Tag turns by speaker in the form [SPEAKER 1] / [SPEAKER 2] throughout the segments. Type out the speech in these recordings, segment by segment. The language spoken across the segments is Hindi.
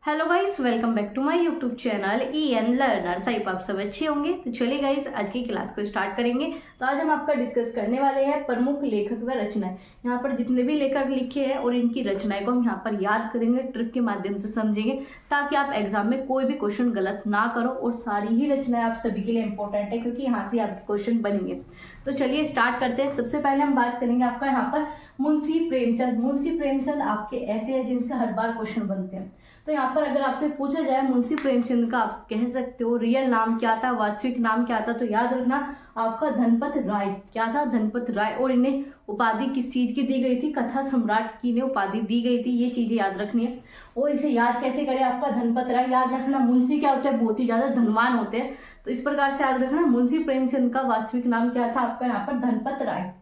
[SPEAKER 1] Hello guys, welcome back to my YouTube channel EN learners. I आप सब अच्छे होंगे। तो चलिए गाइस, आज की क्लास को स्टार्ट करेंगे। तो आज हम आपका डिस्कस करने वाले हैं प्रमुख लेखक व रचनाएं। यहाँ पर जितने भी लेखक लिखे हैं और इनकी रचनाएं को हम यहाँ पर याद करेंगे, ट्रिक के माध्यम से समझेंगे, ताकि आप एग्जाम में कोई भी क्वेश्चन गलत ना करो। और सारी ही रचनाएं आप सभी के लिए इंपॉर्टेंट है, क्योंकि यहाँ से आपके क्वेश्चन बनेंगे। तो चलिए स्टार्ट करते हैं। सबसे पहले हम बात करेंगे आपका यहाँ पर मुंशी प्रेमचंद। मुंशी प्रेमचंद आपके ऐसे हैं जिनसे हर बार क्वेश्चन बनते हैं। तो यहाँ पर अगर आपसे पूछा जाए मुंशी प्रेमचंद का आप कह सकते हो रियल नाम क्या था, वास्तविक नाम क्या था, तो याद रखना आपका धनपत राय। क्या था? धनपत राय। और इन्हें उपाधि किस चीज की दी गई थी? कथा सम्राट की इन्हें उपाधि दी गई थी। ये चीजें याद रखनी है। और इसे याद कैसे करें? आपका धनपत राय याद रखना। मुंशी क्या होते हैं? बहुत ही ज्यादा धनवान होते हैं। तो इस प्रकार से याद रखना मुंशी प्रेमचंद का वास्तविक नाम क्या था? आपका यहाँ पर धनपत राय।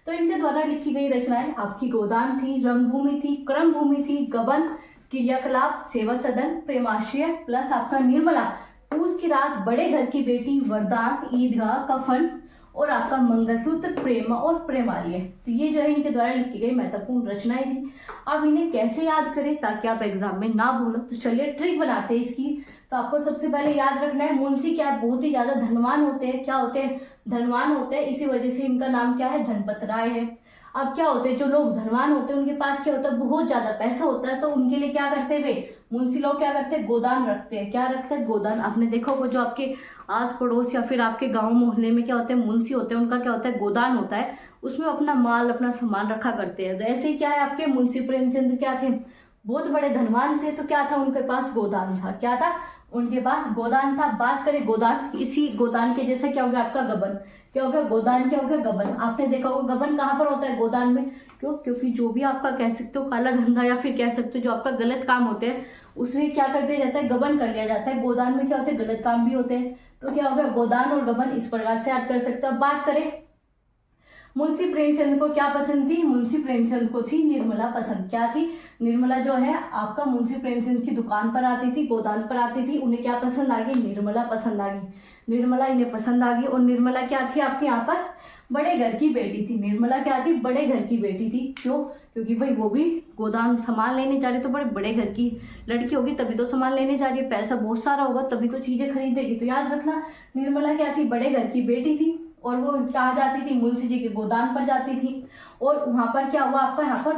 [SPEAKER 1] तो इनके द्वारा लिखी गई रचनाएं आपकी गोदान थी, रंगभूमि थी, क्रम भूमि थी, गबन, क्रियाकलाप, सेवा सदन, प्रेमाश्रय, प्लस आपका निर्मला, पूस की रात, बड़े घर की बेटी, वरदान, ईदगाह, कफन और आपका मंगलसूत्र, प्रेम और प्रेमालय। तो ये जो है इनके द्वारा लिखी गई महत्वपूर्ण रचनाएं थी। अब इन्हें कैसे याद करें ताकि आप एग्जाम में ना भूलो? तो चलिए ट्रिक बनाते हैं इसकी। तो आपको सबसे पहले याद रखना है मुंशी क्या है? बहुत ही ज्यादा धनवान होते हैं। क्या होते हैं? धनवान होते हैं। इसी वजह से इनका नाम क्या है? धनपत राय है। अब क्या होते हैं, जो लोग धनवान होते हैं उनके पास क्या होता है? बहुत ज्यादा पैसा होता है। तो उनके लिए क्या करते हैं वे मुंशी लोग? क्या करते हैं? गोदान रखते हैं। क्या रखते हैं? गोदान। आपने देखा होगा जो आपके आस पड़ोस या फिर आपके गांव मोहल्ले में क्या होते हैं, मुंशी होते हैं, उनका क्या होता है? गोदान होता है। उसमें अपना माल, अपना सामान रखा करते हैं। तो ऐसे ही क्या है, आपके मुंशी प्रेमचंद क्या थे? बहुत बड़े धनवान थे। तो क्या था? उनके पास गोदान था। क्या था? उनके पास गोदान था। बात करें गोदान, इसी गोदान के जैसा क्या हो गया आपका? गबन। क्या हो गया? गोदान क्या हो गया? गबन। आपने देखा होगा गबन कहाँ पर होता है? गोदान में। क्यों? क्योंकि जो भी आपका कह सकते हो काला धंधा या फिर कह सकते हो जो आपका गलत काम होते हैं, उसमें क्या कर दिया जाता है? गबन कर लिया जाता है। गोदान में क्या होते हैं? गलत काम भी होते हैं। तो क्या हो गया? गोदान और गबन। इस प्रकार से याद कर सकते हो। अब बात करें मुंशी प्रेमचंद को क्या पसंद थी? मुंशी प्रेमचंद को थी निर्मला पसंद। क्या थी? निर्मला जो है आपका मुंशी प्रेमचंद की दुकान पर आती थी, गोदान पर आती थी। उन्हें क्या पसंद आ गई? निर्मला पसंद आ गई। निर्मला इन्हें पसंद आ गई। और निर्मला क्या थी आपके यहाँ पर? बड़े घर की बेटी थी। निर्मला क्या थी? बड़े घर की बेटी थी। क्यों? क्योंकि भाई वो भी गोदान सामान लेने जा रही, तो बड़े घर की लड़की होगी तभी तो सामान लेने जा रही है। पैसा बहुत सारा होगा तभी तो चीजें खरीदेगी। तो याद रखना निर्मला क्या थी? बड़े घर की बेटी थी। और वो कहाँ जाती थी? मुंशी जी के गोदान पर जाती थी। और वहां पर क्या हुआ आपका? यहाँ पर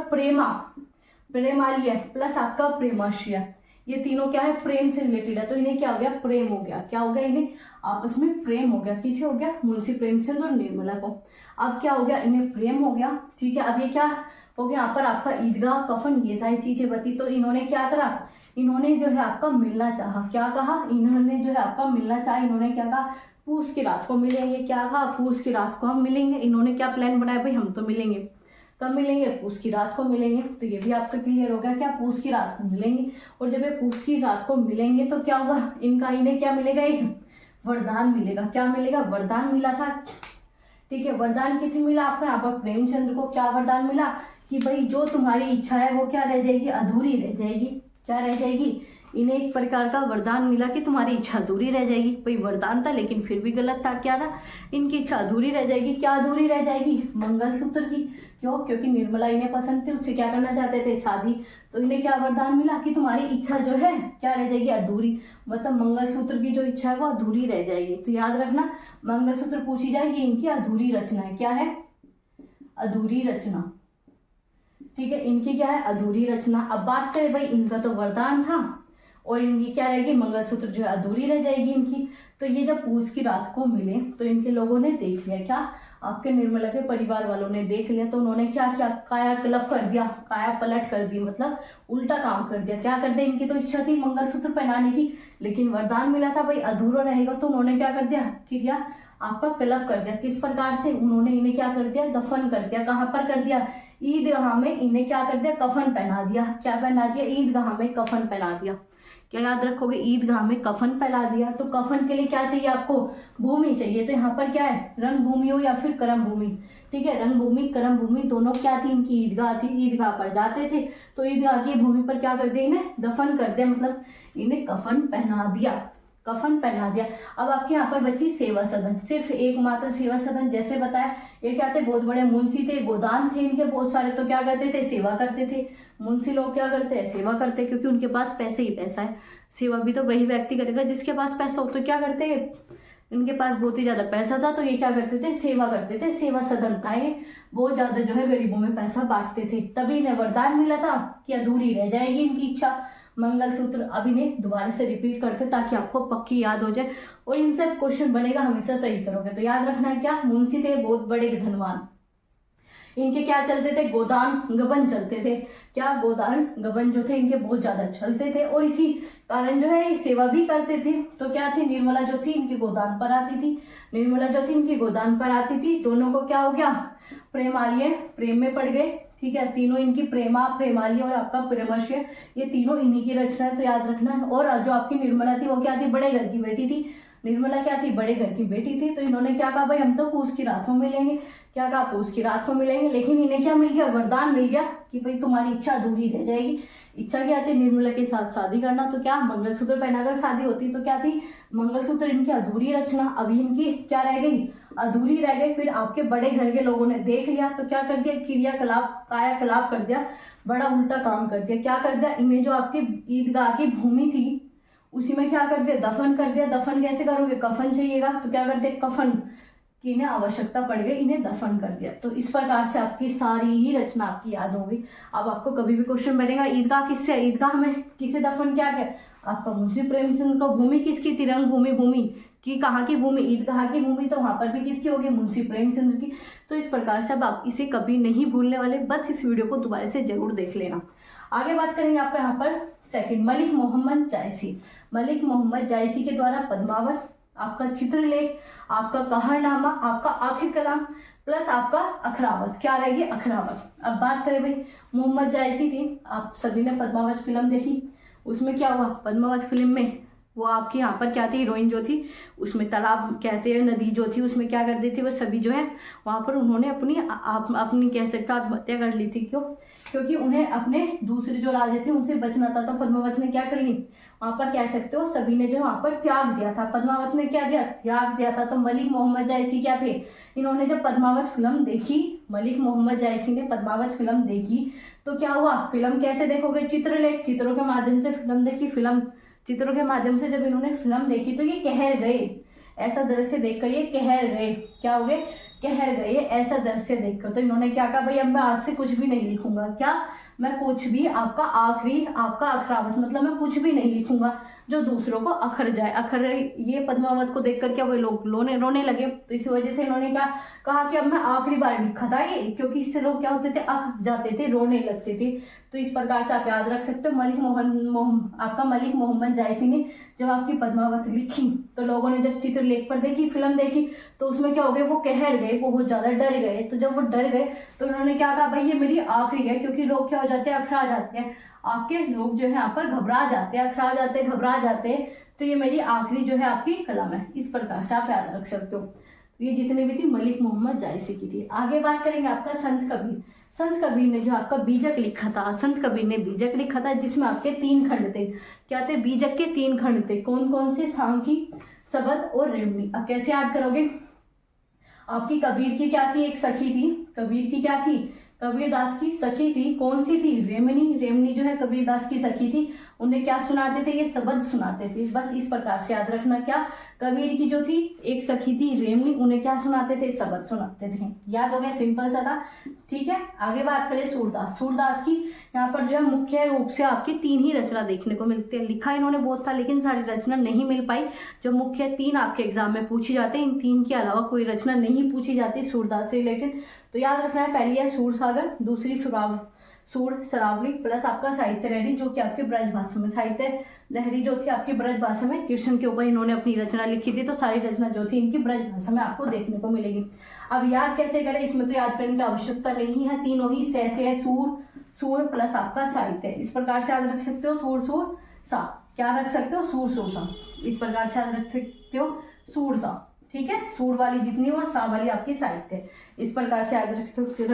[SPEAKER 1] प्रेमालय प्लस आपका प्रेमाश्रय, ये तीनों क्या है? प्रेम से रिलेटेड है। तो इन्हें क्या हो गया? प्रेम हो गया। क्या हो गया? इन्हें आपस में प्रेम हो गया। किसे हो गया? मुंशी प्रेमचंद और निर्मला को। अब क्या हो गया? इन्हें प्रेम हो गया। ठीक है। अब ये क्या हो गया? यहाँ पर आपका ईदगाह, कफन, ये सारी चीजें बती। तो इन्होंने क्या करा? इन्होंने जो है आपका मिलना चाहा। क्या कहा? इन्होंने जो है आपका मिलना चाहा। इन्होंने क्या कहा? पूस की रात को मिलेंगे। क्या कहा? पूस की रात को हम मिलेंगे। इन्होंने क्या प्लान बनाया? भाई हम तो मिलेंगे। कब मिलेंगे? पूस की रात को मिलेंगे। तो ये भी आपका क्लियर हो गया। क्या? पूस की रात को मिलेंगे। और जब ये पूस की रात को मिलेंगे तो क्या होगा? इन्हें क्या मिलेगा? एक वरदान मिलेगा। क्या मिलेगा? वरदान मिला था। ठीक है। वरदान किसे मिला? आपका यहाँ पर प्रेमचंद्र को क्या वरदान मिला? कि भाई जो तुम्हारी इच्छा है वो क्या रह जाएगी? अधूरी रह जाएगी। क्या रह जाएगी? इन्हें एक प्रकार का वरदान मिला कि तुम्हारी इच्छा अधूरी रह जाएगी। भाई वरदान था लेकिन फिर भी गलत था। क्या था? इनकी इच्छा अधूरी रह जाएगी। क्या अधूरी रह जाएगी? मंगलसूत्र की। क्यों? क्योंकि निर्मला इन्हें पसंद थी, उससे क्या करना चाहते थे? शादी। तो इन्हें क्या वरदान मिला? कि तुम्हारी इच्छा जो है क्या रह जाएगी? अधूरी। मतलब मंगलसूत्र की जो इच्छा है वो अधूरी रह जाएगी। तो याद रखना मंगलसूत्र पूछी जाएगी, इनकी अधूरी रचना है। क्या है? अधूरी रचना। ठीक है। इनकी क्या है? अधूरी रचना। अब बात करें भाई इनका तो वरदान था और इनकी क्या रहेगी? मंगलसूत्र जो है अधूरी रह जाएगी इनकी। तो ये जब पूस की रात को मिले तो इनके लोगों ने देख लिया। क्या? आपके निर्मला के परिवार वालों ने देख लिया। तो उन्होंने क्या किया? काया क्लब कर दिया, काया पलट कर दी, मतलब उल्टा काम कर दिया। क्या कर दिया? इनकी तो इच्छा थी मंगलसूत्र पहनाने की, लेकिन वरदान मिला था भाई अधूरा रहेगा। तो उन्होंने क्या कर दिया? किया आपका क्लब कर दिया। किस प्रकार से? उन्होंने इन्हें क्या कर दिया? दफन कर दिया। कहाँ पर कर दिया? ईदगाह में इन्हें क्या कर दिया? कफन पहना दिया। क्या पहना दिया? ईदगाह में कफन पहना दिया। क्या याद रखोगे? ईदगाह में कफन फैला दिया। तो कफन के लिए क्या चाहिए आपको? भूमि चाहिए। तो यहाँ पर क्या है? रंग भूमि हो या फिर कर्म भूमि। ठीक है। रंग भूमि, कर्म भूमि दोनों क्या थी? इनकी ईदगाह थी। ईदगाह पर जाते थे तो ईदगाह की भूमि पर क्या कर दिया? इन्हें दफन कर दिया, मतलब इन्हें कफन पहना दिया। कफन पहना दिया। अब आपके यहाँ पर बची सेवा सदन, सिर्फ एकमात्र सेवा सदन। जैसे बताया ये क्या थे, बहुत बड़े मुंशी थे, गोदान थे इनके बहुत सारे, तो क्या करते थे, सेवा करते थे। मुंशी लोग क्या करते हैं, सेवा करते हैं, क्योंकि उनके पास पैसे ही पैसा है। सेवा भी तो वही व्यक्ति करेगा जिसके पास पैसा हो। तो क्या करते हैं, इनके पास बहुत ही ज्यादा पैसा था, तो ये क्या करते थे, सेवा करते थे। सेवा सदन था ये, बहुत ज्यादा जो है गरीबों में पैसा बांटते थे। तभी इन्हें वरदान मिला था कि अधूरी रह जाएगी इनकी इच्छा, मंगलसूत्र। अब इन्हें दोबारा से रिपीट करते ताकि आपको पक्की याद हो जाए, और इनसे क्वेश्चन बनेगा, हमेशा सही करोगे। तो याद रखना है क्या, मुंशी थे बहुत बड़े धनवान, इनके क्या चलते थे, गोदान गबन चलते थे। क्या, गोदान गबन जो थे इनके बहुत ज्यादा चलते थे, और इसी कारण जो है सेवा भी करते थे। तो क्या थी, निर्मला जो थी इनकी गोदान पर आती थी, निर्मला जो थी इनकी गोदान पर आती थी। दोनों को क्या हो गया, प्रेमालय, प्रेम में पड़ गए। ठीक है, तीनों इनकी प्रेमा, प्रेमालय और आपका प्रेमश्य, ये तीनों इन्हीं की रचना है, तो याद रखना है। और जो आपकी निर्मला थी वो क्या थी, बड़े घर की बेटी थी। निर्मला क्या थी, बड़े घर की बेटी थी। तो इन्होंने क्या कहा, भाई हम तो पूस की रात को मिलेंगे। क्या कहा, पूस की रात को मिलेंगे। लेकिन इन्हें क्या मिल गया, वरदान मिल गया कि भाई तुम्हारी इच्छा अधूरी रह जाएगी। इच्छा क्या थी, निर्मला के साथ शादी करना। तो क्या, मंगलसूत्र पहनाकर शादी होती, तो क्या थी, मंगलसूत्र इनकी अधूरी रचना अभी इनकी क्या रह गई, अधूरी रह गई। फिर आपके बड़े घर के लोगों ने देख लिया, तो क्या कर दिया, क्रियाकलाप, कायाकलाप कर दिया, बड़ा उल्टा काम कर दिया। क्या कर दिया, इन्हें जो आपकी ईदगाह की भूमि थी उसी में क्या कर दिया, दफन कर दिया। दफन कैसे करोगे, कफन चाहिएगा, तो क्या कर दिया, कफन की इन्हें आवश्यकता पड़ गई, इन्हें दफन कर दिया। तो इस प्रकार से आपकी सारी ही रचना आपकी याद होगी। अब आपको कभी भी क्वेश्चन बनेगा, ईदगाह किससे, ईदगाह में किसे दफन किया गया, आपका मुंशी प्रेमचंद को। भूमि किसकी थी, रंगभूमि, भूमि की कहाँ की भूमि, ईदगाह की भूमि, तो वहां पर भी किसकी होगी, मुंशी प्रेमचंद की। तो इस प्रकार से अब आप इसे कभी नहीं भूलने वाले, बस इस वीडियो को दोबारा से जरूर देख लेना। आगे बात करेंगे आपका यहाँ पर सेकंड, मलिक मोहम्मद जायसी। मलिक मोहम्मद जायसी के द्वारा पद्मावत, आपका चित्रलेख, आपका कहरनामा, आपका आखिर कलाम, प्लस आपका अखरावत, क्या रहेगी, अखरावत। अब बात करें भाई, मोहम्मद जायसी थी, आप सभी ने पद्मावत फिल्म देखी, उसमें क्या हुआ, पद्मावत फिल्म में वो आपकी यहाँ पर क्या थी, हीरोइन जो थी, उसमें तालाब कहते हैं, नदी जो थी उसमें क्या कर दी थी, वो सभी जो है वहाँ पर उन्होंने अपनी कह सकते आत्महत्या कर ली थी। क्यों, क्योंकि उन्हें अपने दूसरे जो राजे थे उनसे बचना था। तो पद्मावत ने क्या कर ली, वहाँ पर कह सकते हो सभी ने जो वहाँ पर त्याग दिया था। पद्मावत ने क्या दिया, त्याग दिया था। तो मलिक मोहम्मद जायसी क्या थे, इन्होंने जब पद्मावत फिल्म देखी, मलिक मोहम्मद जायसी ने पद्मावत फिल्म देखी, तो क्या हुआ, फिल्म कैसे देखोगे, चित्रलेख, चित्रों के माध्यम से फिल्म देखी, फिल्म चित्रों के माध्यम से जब इन्होंने फिल्म देखी तो ये कहर गए, ऐसा दृश्य देखकर ये कहर गए, क्या हो गए, कहर गए ऐसा दृश्य देखकर। तो इन्होंने क्या कहा, भाई अब मैं आज से कुछ भी नहीं लिखूंगा, क्या, मैं कुछ भी, आपका आखिरी, आपका अखरावत, मतलब मैं कुछ भी नहीं लिखूंगा जो दूसरों को अखर जाए। अखर, ये पद्मावत को देखकर क्या वो लोग रोने लगे। तो इसी वजह से इन्होंने क्या कहा कि अब मैं आखिरी बार लिखा था ये, क्योंकि इससे लोग क्या होते थे, अक जाते थे, रोने लगते थे। तो इस प्रकार से आप याद रख सकते हो, आपका मलिक मोहम्मद जायसी ने जब आपकी पद्मावत लिखी, तो लोगों ने जब चित्रलेख पर देखी, फिल्म देखी, तो उसमें क्या हो गए, वो कहर गए, बहुत ज्यादा डर गए। तो जब वो डर गए तो उन्होंने क्या कहा, भाई ये मेरी आखिरी है, क्योंकि लोग क्या हो जाते हैं, अखरा जाते हैं, आपके लोग जो है यहाँ पर घबरा जाते हैं, अखरा जाते हैं, घबरा जाते हैं। तो ये मेरी आखिरी जो है आपकी कलम है, इस प्रकार से आप याद रख सकते हो। तो ये जितने भी थी मलिक मोहम्मद जायसी की थी। आगे बात करेंगे आपका संत कबीर। संत कबीर ने जो आपका बीजक लिखा था, संत कबीर ने बीजक लिखा था, जिसमें आपके 3 खंड थे। क्या थे, बीजक के 3 खंड थे, कौन कौन से, सांखी, सबद और रेवनी। अब कैसे याद करोगे, आपकी कबीर की क्या थी, एक सखी थी, कबीर की क्या थी, कबीरदास की सखी थी, कौन सी थी, रेमनी। रेमनी जो है कबीरदास की सखी थी, उन्हें क्या सुनाते थे, ये शब्द सुनाते थे। बस इस प्रकार से याद रखना, क्या, कबीर की जो थी एक सखी थी रेमनी, उन्हें क्या सुनाते थे, शब्द सुनाते थे। याद हो गया, सिंपल सा था। ठीक है, आगे बात करें सूरदास। सूरदास की यहाँ पर जो है मुख्य रूप से आपकी 3 ही रचना देखने को मिलती है। लिखा इन्होंने बहुत था, लेकिन सारी रचना नहीं मिल पाई। जो मुख्य 3 आपके एग्जाम में पूछी जाते हैं, इन 3 के अलावा कोई रचना नहीं पूछी जाती सूरदास से रिलेटेड। तो याद रखना है, पहली है सूरसागर, दूसरी सूर सरावली, प्लस आपका साहित्य लहरी जो कि आपके ब्रज भाषा में, साहित्य लहरी जो थी आपकी ब्रज भाषा में कृष्ण के ऊपर इन्होंने अपनी रचना लिखी थी। तो सारी रचना जो थी इनकी ब्रज भाषा में आपको देखने को मिलेगी। अब याद कैसे करें, इसमें तो याद करने की आवश्यकता नहीं है, तीनों ही से है, सूर प्लस आपका साहित्य, इस प्रकार से याद रख सकते हो। सूर सा, क्या रख सकते हो, सूर सा, इस प्रकार से याद रख सकते हो, सूर सा। ठीक है, सूर वाली जितनी और सा वाली आपकी साहित्य, इस प्रकार से याद रख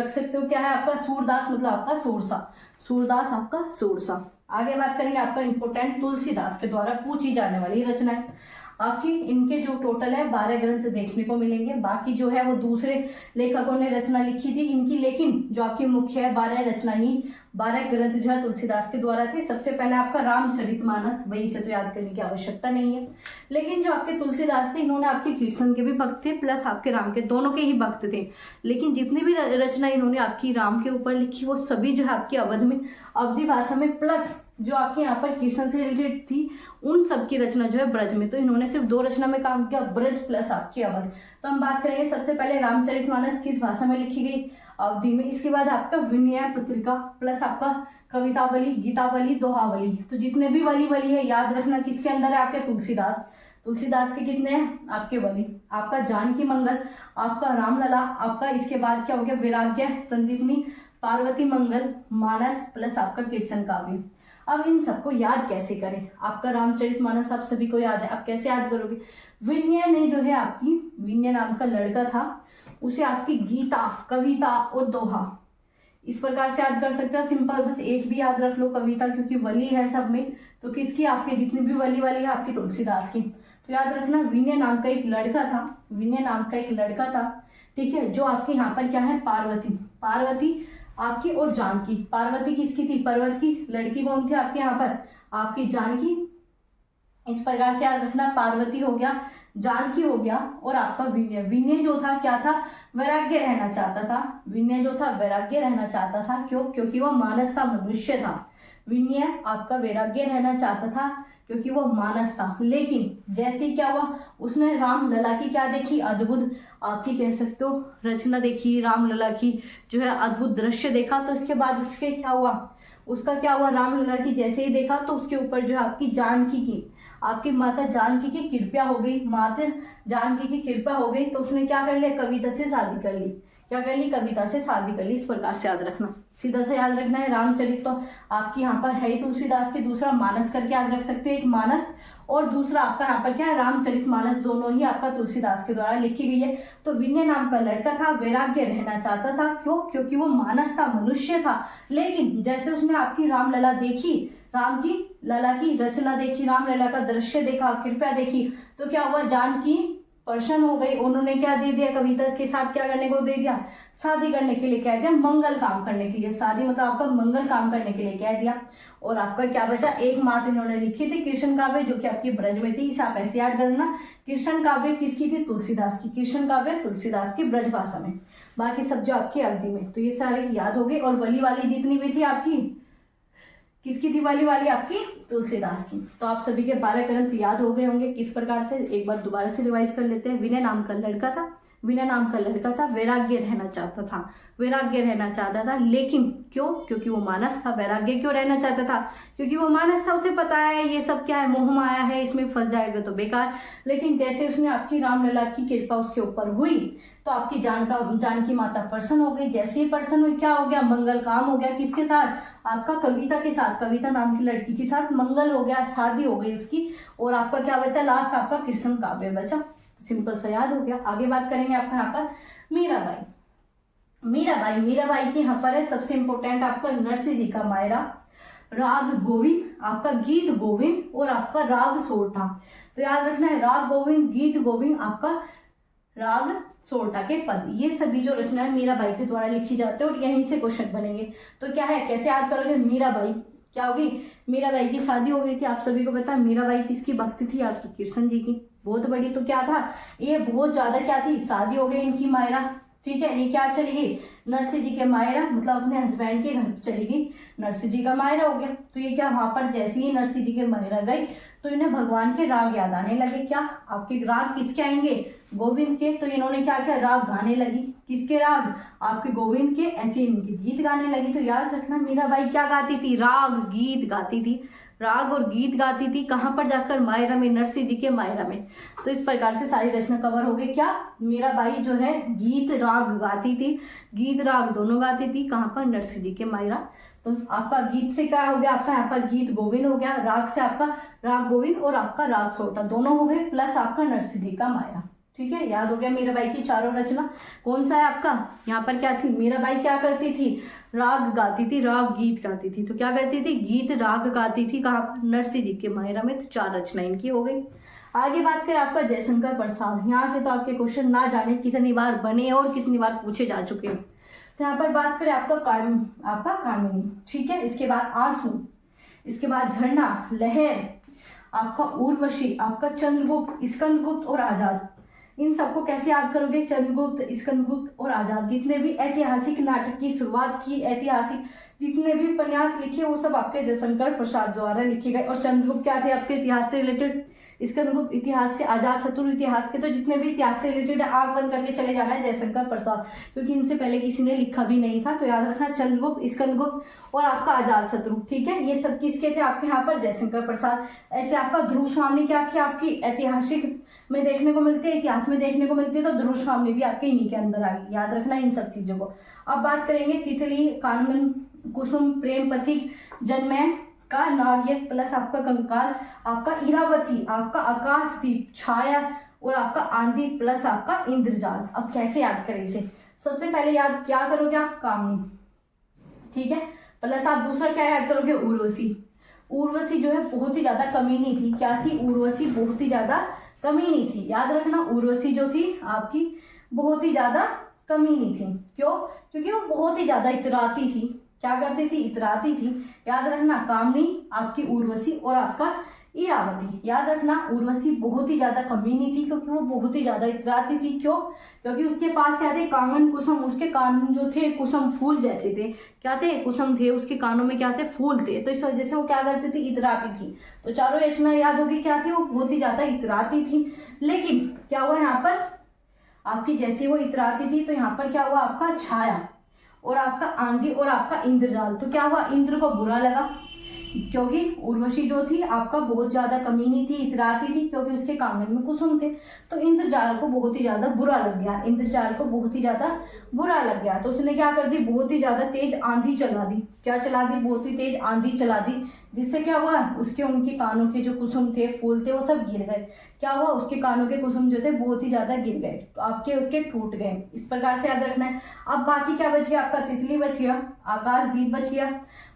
[SPEAKER 1] सकते हो। क्या है आपका सूरदास, मतलब आपका सूरसा, सूरदास आपका सूरसा। आगे बात करेंगे आपका इंपोर्टेंट तुलसीदास के द्वारा पूछी जाने वाली रचना है। आपकी इनके जो टोटल है 12 ग्रंथ देखने को मिलेंगे। बाकी जो है वो दूसरे लेखकों ने रचना लिखी थी इनकी, लेकिन जो आपकी मुख्य है 12 रचना ही 12 ग्रंथ जो है तुलसीदास के द्वारा थे। सबसे पहले आपका रामचरितमानस, वही से तो याद करने की आवश्यकता नहीं है। लेकिन जो आपके तुलसीदास थे इन्होंने आपके कृष्ण के भी भक्त थे प्लस आपके राम के, दोनों के ही भक्त थे। लेकिन जितनी भी रचना इन्होंने आपकी राम के ऊपर लिखी वो सभी जो है आपकी अवध में, अवधी भाषा में, प्लस जो आपके यहाँ पर कृष्ण से रिलेटेड थी उन सब की रचना जो है ब्रज में। तो इन्होंने सिर्फ 2 रचना में काम किया, ब्रज प्लस आपकी अवध। तो हम बात करेंगे सबसे पहले रामचरितमानस किस भाषा में लिखी गई, अवधि में। इसके बाद आपका विनय पत्रिका प्लस आपका कवितावली, गीतावली, दोहावली। तो जितने भी वली है याद रखना किसके अंदर है, आपके तुलसीदास। तुलसीदास के कितने हैं आपके वली, आपका जानकी मंगल, आपका रामलला, आपका इसके बाद क्या हो गया वैराग्य संदीपनी, पार्वती मंगल, मानस प्लस आपका कृष्ण काव्य। अब इन सबको याद कैसे करें, आपका रामचरितमानस आप सभी को याद है, आप कैसे याद करोगे। विनय ने जो है आपकी, विनय नाम का लड़का था, उसे आपकी गीता, कविता और दोहा इस प्रकार से याद कर सकते हो। सिंपल बस एक भी याद रख लो कविता, क्योंकि वली है सब में। तो किसकी, आपके जितनी भी वली है आपकी तुलसीदास की। तो याद रखना विनय नाम का एक लड़का था, विनय नाम का एक लड़का था, ठीक है, जो आपके यहाँ पर क्या है पार्वती, पार्वती आपकी और जानकी। पार्वती किसकी थी, पर्वत की लड़की कौन थी आपके यहाँ पर, आपकी जानकी। इस प्रकार से याद रखना पार्वती हो गया, जानकी हो गया और आपका विनय। विनय जो था क्या था, वैराग्य रहना चाहता था। विनय जो था वैराग्य रहना चाहता था, क्यों, क्योंकि वह मानस था, मनुष्य था। विनय आपका वैराग्य रहना चाहता था क्योंकि वो मानस था। लेकिन जैसे क्या हुआ, उसने राम लला की क्या देखी, अद्भुत आपकी कह सकते हो रचना देखी, राम लला की जो है अद्भुत दृश्य देखा। तो इसके बाद उसके क्या हुआ, उसका क्या हुआ, राम लला की जैसे ही देखा तो उसके ऊपर जो है आपकी जानकी की, आपकी माता जानकी की कृपया हो गई, माता जानकी की कृपया हो गई। तो उसने क्या कर लिया, कविता से शादी कर ली। क्या कर ली, कविता से शादी कर ली। इस प्रकार से याद रखना, सीधा से याद रखना है। रामचरित तो आपकी यहाँ पर है ही तुलसीदास के, दूसरा मानस करके याद रख सकते हैं, एक मानस और दूसरा आपका यहाँ पर क्या है रामचरितमानस, दोनों ही आपका तुलसीदास के द्वारा लिखी गई है। तो विनय नाम का लड़का था, वैराग्य रहना चाहता था, क्यों, क्योंकि वो मानस था, मनुष्य था। लेकिन जैसे उसने आपकी रामलला देखी, राम की लला की रचना देखी, रामलला का दृश्य देखा, कृपया देखी, तो क्या हुआ, जानकी प्रसन्न हो गई। उन्होंने क्या दे दिया, कविता के साथ क्या करने को दे दिया, शादी करने के लिए कह दिया, मंगल काम करने के लिए। शादी मतलब आपका मंगल काम करने के लिए कह दिया। और आपका क्या बचा, एक मात्र इन्होंने लिखी थी कृष्ण काव्य, जो कि आपकी ब्रज में थी। इसे आप ऐसे याद करना, कृष्ण काव्य किसकी थी, तुलसीदास की। कृष्ण काव्य तुलसीदास की ब्रज भाषा में, बाकी सब जो आपकी अवधि में। तो ये सारे याद हो गए। और वली वाली जितनी भी थी आपकी, किसकी थी वाली आपकी, तुलसीदास की। तो आप सभी के 12 ग्रंथ याद हो गए होंगे। किस प्रकार से, एक बार दोबारा से रिवाइज कर लेते हैं। विनय नाम का लड़का था, विनय नाम का लड़का था, वैराग्य रहना चाहता था, वैराग्य रहना चाहता था। लेकिन क्यों, क्योंकि वो मानस था। वैराग्य क्यों रहना चाहता था, क्योंकि वो मानस था, उसे पता है ये सब क्या है, मोह माया है, इसमें फंस जाएगा तो बेकार। लेकिन जैसे उसने आपकी रामलला की कृपा उसके ऊपर हुई तो आपकी जानकी माता प्रसन्न हो गई। जैसे ही प्रसन्न हुई क्या हो गया, मंगल काम हो गया। किसके साथ, आपका कविता के साथ, कविता नाम की लड़की के साथ मंगल हो गया, शादी हो गई उसकी। और आपका क्या बचा, लास्ट आपका कृष्ण काव्य बचा। सिंपल सा याद हो गया। आगे बात करेंगे आपका यहाँ पर मीराबाई। मीराबाई की यहाँ पर है सबसे इंपॉर्टेंट आपका नरसिंह जी का मायरा, राग गोविंद, आपका गीत गोविंद और आपका राग सोरठा। तो याद रखना है, राग गोविंद, गीत गोविंद, आपका राग सोरठा के पद, ये सभी जो रचनाएं मीराबाई के द्वारा लिखी जाती है और यहीं से क्वेश्चन बनेंगे। तो क्या है, कैसे याद करोगे, मीराबाई क्या होगी, मीराबाई की शादी हो गई थी। आप सभी को पता है मीराबाई किसकी भक्ति थी, आपकी कृष्ण जी की, बहुत बड़ी। तो क्या था ये, बहुत ज्यादा क्या थी, शादी हो गई इनकी मायरा, ठीक है। ये क्या चली गई, नरसिंह जी के मायरा, मतलब अपने हस्बैंड के घर चली गई, नरसिंह जी का मायरा हो गया। तो ये क्या, वहां पर जैसे ही नरसिंह जी के मायरा गई तो इन्हें भगवान के राग याद आने लगे। क्या, आपके राग किसके आएंगे, गोविंद के। तो इन्होंने क्या किया, राग गाने लगी। किसके राग, आपके गोविंद के। ऐसे इनके गीत गाने लगी। तो याद रखना मीराबाई क्या गाती थी, राग गीत गाती थी, राग और गीत गाती थी। कहाँ पर जाकर, मायरा में, नरसिंह जी के मायरा में। तो इस प्रकार से सारी रचना कवर हो गई। क्या, मीराबाई जो है गीत राग गाती थी, गीत राग दोनों गाती थी। कहाँ पर, नरसिंह जी के मायरा। तो आपका गीत से क्या हो गया, आपका यहाँ पर गीत गोविंद हो गया, राग से आपका राग गोविंद और आपका राग सोरठा दोनों हो गए, प्लस आपका नरसिंह जी का मायरा। ठीक है, याद हो गया मीराबाई की चारों रचना। कौन सा है आपका, यहाँ पर क्या थी, मीराबाई क्या करती थी, राग गाती थी, राग गीत गाती थी। तो क्या करती थी, गीत राग गाती थी, कहाँ पर, नरसिंह जी के मायरा में। तो 4 रचना इनकी हो गई। आगे बात करें आपका जयशंकर प्रसाद, यहाँ से तो आपके क्वेश्चन ना जाने कितनी बार बने और कितनी बार पूछे जा चुके हैं। तो यहाँ पर बात करें आपका कामिनी, ठीक है, इसके बाद आंसू, इसके बाद झरना, लहर, आपका उर्वशी, आपका चंद्रगुप्त, स्कंदगुप्त और आजाद। इन सबको कैसे याद करोगे, चंद्रगुप्त, स्कंदगुप्त और आजाद। जितने भी ऐतिहासिक नाटक की शुरुआत की, ऐतिहासिक जितने भी उपन्यास लिखे वो सब आपके जयशंकर प्रसाद द्वारा लिखे गए। और चंद्रगुप्त क्या थे, आपके इतिहास से रिलेटेड, स्कंदगुप्त इतिहास से, आजाद शत्रु इतिहास के। तो जितने भी इतिहास से रिलेटेड आग बंद करके चले जाना है जयशंकर प्रसाद, क्योंकि इनसे पहले किसी ने लिखा भी नहीं था। तो याद रखना चंद्रगुप्त, स्कंदगुप्त और आपका आजाद शत्रु, ठीक है, ये सब किसके थे आपके यहाँ पर, जयशंकर प्रसाद। ऐसे आपका ध्रुव स्वामी क्या थी, आपकी ऐतिहासिक में देखने को मिलती है, इतिहास में देखने को मिलती है। तो ध्रुव स्वामी भी आपके इन्हीं के अंदर आ गई, याद रखना इन सब चीजों को। अब बात करेंगे तितली, कानन, कुसुम, प्रेम पथिक, जन्मय का, नागयज्ञ प्लस आपका कंकाल, आपका इरावती, आपका आकाशदीप, छाया और आपका आंधी प्लस आपका इंद्रजाल। अब कैसे याद करें इसे, सबसे पहले याद क्या करोगे आप, कामनी, ठीक है, प्लस आप दूसरा क्या याद करोगे, उर्वशी। उर्वशी जो है बहुत ही ज्यादा कमीनी थी, क्या थी, उर्वशी बहुत ही ज्यादा कमीनी थी। याद रखना उर्वशी जो थी आपकी बहुत ही ज्यादा कमीनी थी। क्यों, क्योंकि वो बहुत ही ज्यादा इतराती थी। क्या करती थी, इतराती थी। याद रखना कामनी, आपकी उर्वशी और आपका इरावती। याद रखना उर्वशी बहुत ही ज्यादा कमीनी थी क्योंकि वो बहुत ही ज्यादा इतराती थी। क्यों, क्योंकि उसके पास क्या थे, कांगन कुसुम, उसके कान जो थे कुसुम फूल जैसे थे। क्या थे, कुसुम थे, उसके कानों में क्या थे, फूल थे। तो इस वजह से वो क्या करती थी, इतराती थी। तो चारों रचना याद होगी क्या थी, वो बहुत ही ज्यादा इतराती थी। लेकिन क्या हुआ यहाँ पर, आपकी जैसे वो इतराती थी तो यहाँ पर क्या हुआ, आपका छाया और आपका आंधी और आपका इंद्रजाल। तो क्या हुआ, इंद्र को बुरा लगा क्योंकि उर्वशी जो थी आपका बहुत ज्यादा कमीनी थी, इतराती थी, क्योंकि उसके कांगन में कुसुम थे। तो इंद्रजाल को बहुत ही ज्यादा बुरा लग गया, इंद्रजाल को बहुत ही ज्यादा बुरा लग गया। तो उसने क्या कर दी, बहुत ही ज्यादा तेज आंधी चला दी। क्या चला दी, बहुत ही तेज आंधी चला दी, जिससे क्या हुआ, उसके उनके कानों के जो कुसुम थे, फूल थे, वो सब गिर गए। क्या हुआ, उसके कानों के कुसुम जो थे बहुत ही ज्यादा गिर गए, तो आपके उसके टूट गए। इस प्रकार से याद रखना है। अब बाकी क्या बच गया, आपका तितली बच गया, आकाशदीप बच गया,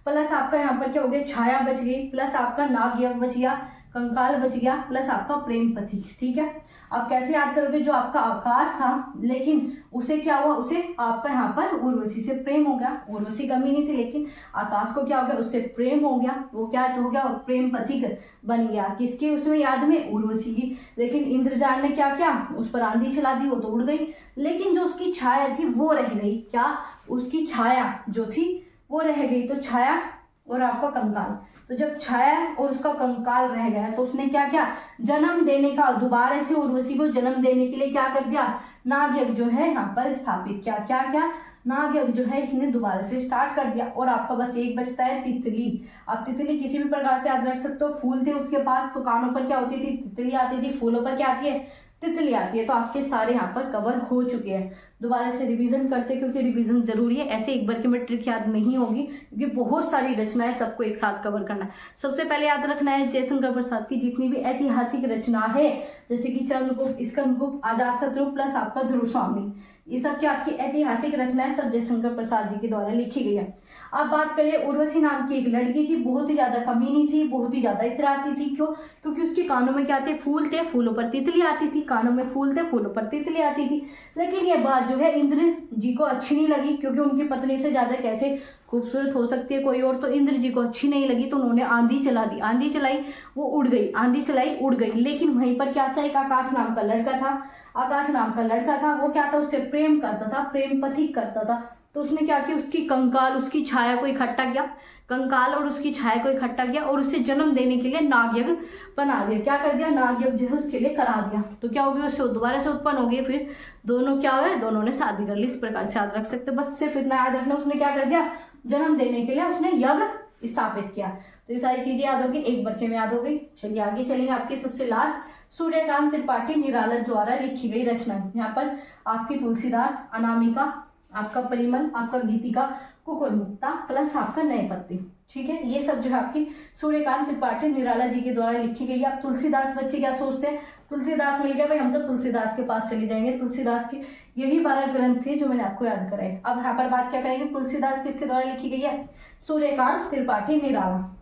[SPEAKER 1] प्लस आपका यहाँ पर क्या हो गया, छाया बच गई, प्लस आपका नागयज्ञ बच गया, कंकाल बच गया, प्लस आपका प्रेम पथिक। ठीक है, अब कैसे याद करोगे, जो आपका आकाश था लेकिन उसे क्या हुआ, उसे आपका यहाँ पर उर्वशी से प्रेम हो गया। उर्वशी कमी नहीं थी लेकिन आकाश को क्या हो गया, उससे प्रेम हो गया। वो क्या हो गया, प्रेम पथिक बन गया। किसकी, उसमें याद में, उर्वशी की। लेकिन इंद्रजाल ने क्या किया, उस पर आंधी चला दी, वो तो उड़ गई। लेकिन जो उसकी छाया थी वो रह गई। क्या, उसकी छाया जो थी वो रह गई। तो छाया और आपका कंकाल, तो जब छाया और उसका कंकाल रह गया तो उसने क्या किया, जन्म देने का, दोबारा से उर्वशी को जन्म देने के लिए क्या कर दिया, नागयज्ञ जो है यहाँ पर स्थापित किया। क्या क्या, नागयज्ञ जो है इसने दोबारा से स्टार्ट कर दिया। और आपका बस एक बचता है, तितली। आप तितली किसी भी प्रकार से याद रख सकते हो। फूल थे उसके पास, तो कानों पर क्या होती थी, तितली आती थी। फूलों पर क्या आती है, तितली आती है। तो आपके सारे यहाँ पर कवर हो चुके हैं। दोबारा से रिवीजन करते क्योंकि रिवीजन जरूरी है। ऐसे एक बार की में ट्रिक याद नहीं होगी क्योंकि बहुत सारी रचनाएं सबको एक साथ कवर करना है। सबसे पहले याद रखना है जयशंकर प्रसाद की जितनी भी ऐतिहासिक रचना है, जैसे कि चंद्रगुप्त, स्कंदगुप्त, आजाद शत्रु प्लस आपका ध्रुव स्वामी, ये सब की आपकी ऐतिहासिक रचनाएं सब जयशंकर प्रसाद जी के द्वारा लिखी गई है। अब बात करें, उर्वशी नाम की एक लड़की थी, बहुत ही ज्यादा कमीनी थी, बहुत ही ज्यादा इतराती थी। क्यों, क्योंकि उसके कानों में क्या थे, फूल थे, फूलों पर तितली आती थी। कानों में फूल थे, फूलों पर तितली आती थी। लेकिन ये बात जो है इंद्र जी को अच्छी नहीं लगी, क्योंकि उनकी पत्नी से ज्यादा कैसे खूबसूरत हो सकती है कोई और। तो इंद्र जी को अच्छी नहीं लगी, तो उन्होंने आंधी चला दी। आंधी चलाई, वो उड़ गई, आंधी चलाई उड़ गई। लेकिन वहीं पर क्या था, एक आकाश नाम का लड़का था। आकाश नाम का लड़का था, वो क्या था, उससे प्रेम करता था, प्रेम पथिक करता था। तो उसने क्या किया, उसकी कंकाल, उसकी छाया को इकट्ठा किया, कंकाल और उसकी छाया को इकट्ठा किया और उसे जन्म देने के लिए नागयज्ञ बना दिया। क्या कर दिया, नागयज्ञ जो है उसके लिए करा दिया। तो क्या हो गया, उससे दोबारा से उत्पन्न हो गई। फिर दोनों क्या हुए, दोनों ने शादी कर ली। इस प्रकार से याद रख सकते, बस सिर्फ इतना याद रखना, उसने क्या कर दिया, जन्म देने के लिए उसने यज्ञ स्थापित किया। तो ये सारी चीजें याद होगी, एक बरखे में याद हो गई। चलिए आगे चलेंगे, आपकी सबसे लास्ट सूर्यकांत त्रिपाठी निराला द्वारा लिखी गई रचना। यहाँ पर आपकी तुलसीदास, अनामिका, आपका परिमल, आपका गीतिका, कुकुर मुक्ता प्लस आपका नए पत्ते। ठीक है, ये सब जो है आपकी सूर्यकांत त्रिपाठी निराला जी के द्वारा लिखी गई है। अब तुलसीदास बच्चे क्या सोचते हैं, तुलसीदास मिल गया भाई, हम तो तुलसीदास के पास चले जाएंगे। तुलसीदास के यही 12 ग्रंथ थे जो मैंने आपको याद कराए। अब यहाँ पर बात क्या करेंगे, तुलसीदास किसके द्वारा लिखी गई है, सूर्यकांत त्रिपाठी निराला।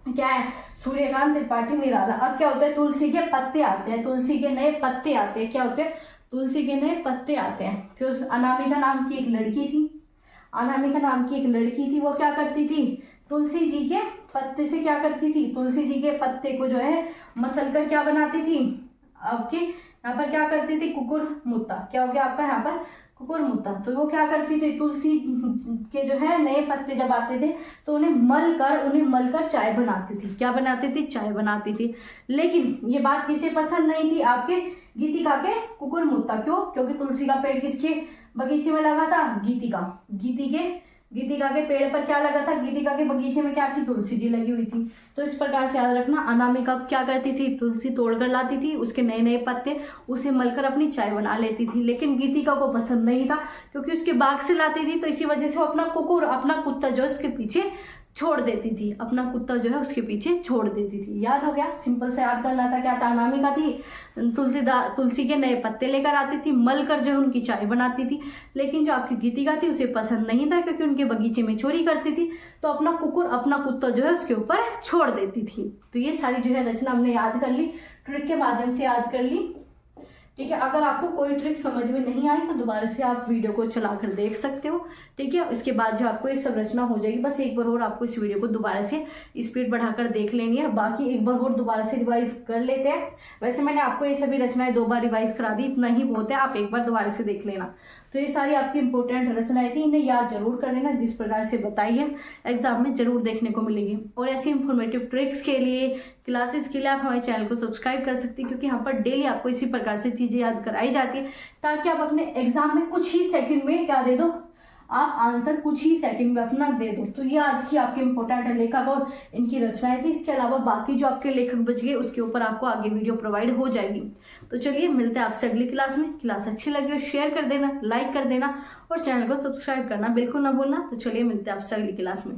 [SPEAKER 1] क्या है, सूर्यकांत त्रिपाठी निराला। अब क्या होता है, तुलसी के पत्ते आते हैं, तुलसी के नए पत्ते आते हैं। क्या होते हैं, तुलसी के नए पत्ते आते हैं। फिर अनामिका नाम की एक लड़की थी, अनामिका नाम की एक लड़की थी, वो क्या करती थी, तुलसी जी के पत्ते से क्या करती थी, तुलसी जी के पत्ते को जो है मसल कर क्या बनाती थी, आपके यहाँ पर क्या करती थी, कुकुर मुत्ता। क्या हो गया आपका यहाँ पर, कुकुर मुत्ता। तो वो क्या करती थी, तुलसी के जो है नए पत्ते जब आते थे तो उन्हें मलकर चाय बनाती थी। क्या बनाती थी, चाय बनाती थी। लेकिन ये बात किसे पसंद नहीं थी, आपके गीतिका के कुकुर मुत्ता। क्यों, क्योंकि तुलसी का पेड़ किसके बगीचे में लगा था, गीतिका के पेड़ पर क्या लगा था, गीतिका के बगीचे में क्या थी, तुलसी जी लगी हुई थी। तो इस प्रकार से याद रखना, अनामिका क्या करती थी, तुलसी तोड़कर लाती थी, उसके नए नए पत्ते, उसे मलकर अपनी चाय बना लेती थी। लेकिन गीतिका को पसंद नहीं था, क्योंकि उसके बाग से लाती थी, तो इसी वजह से वो अपना कुत्ता जो उसके पीछे छोड़ देती थी, अपना कुत्ता जो है उसके पीछे छोड़ देती थी। याद हो गया, सिंपल से याद करना था। क्या था, अनामिका थी, तुलसी के नए पत्ते लेकर आती थी, मल कर जो है उनकी चाय बनाती थी। लेकिन जो आपकी गीतिका थी उसे पसंद नहीं था, क्योंकि उनके बगीचे में चोरी करती थी, तो अपना कुत्ता जो है उसके ऊपर छोड़ देती थी। तो ये सारी जो है रचना हमने याद कर ली, ट्रिक के माध्यम से याद कर ली। ठीक है, अगर आपको कोई ट्रिक समझ में नहीं आई तो दोबारा से आप वीडियो को चलाकर देख सकते हो। ठीक है, इसके बाद जो आपको ये सब रचना हो जाएगी, बस एक बार और आपको इस वीडियो को दोबारा से स्पीड बढ़ाकर देख लेनी है। बाकी एक बार और दोबारा से रिवाइज कर लेते हैं। वैसे मैंने आपको ये सभी रचनाएं 2 बार रिवाइज करा दी, इतना ही बहुत है, आप एक बार दोबारा से देख लेना। तो ये सारी आपकी इंपॉर्टेंट रचनाएं थी, इन्हें याद जरूर कर लेना, जिस प्रकार से बताई है एग्जाम में जरूर देखने को मिलेगी। और ऐसी इंफॉर्मेटिव ट्रिक्स के लिए, क्लासेस के लिए आप हमारे चैनल को सब्सक्राइब कर सकती हैं, क्योंकि यहाँ पर डेली आपको इसी प्रकार से चीज़ें याद कराई जाती है, ताकि आप अपने एग्जाम में कुछ ही सेकंड में क्या दे दो, आप आंसर कुछ ही सेकंड में अपना दे दो। तो ये आज की आपकी इंपॉर्टेंट लेखक और इनकी रचनाएं थी। इसके अलावा बाकी जो आपके लेखक बच गए उसके ऊपर आपको आगे वीडियो प्रोवाइड हो जाएगी। तो चलिए मिलते हैं आपसे अगली क्लास में। क्लास अच्छी लगी हो शेयर कर देना, लाइक कर देना और चैनल को सब्सक्राइब करना बिल्कुल ना भूलना। तो चलिए मिलते हैं आपसे अगली क्लास में।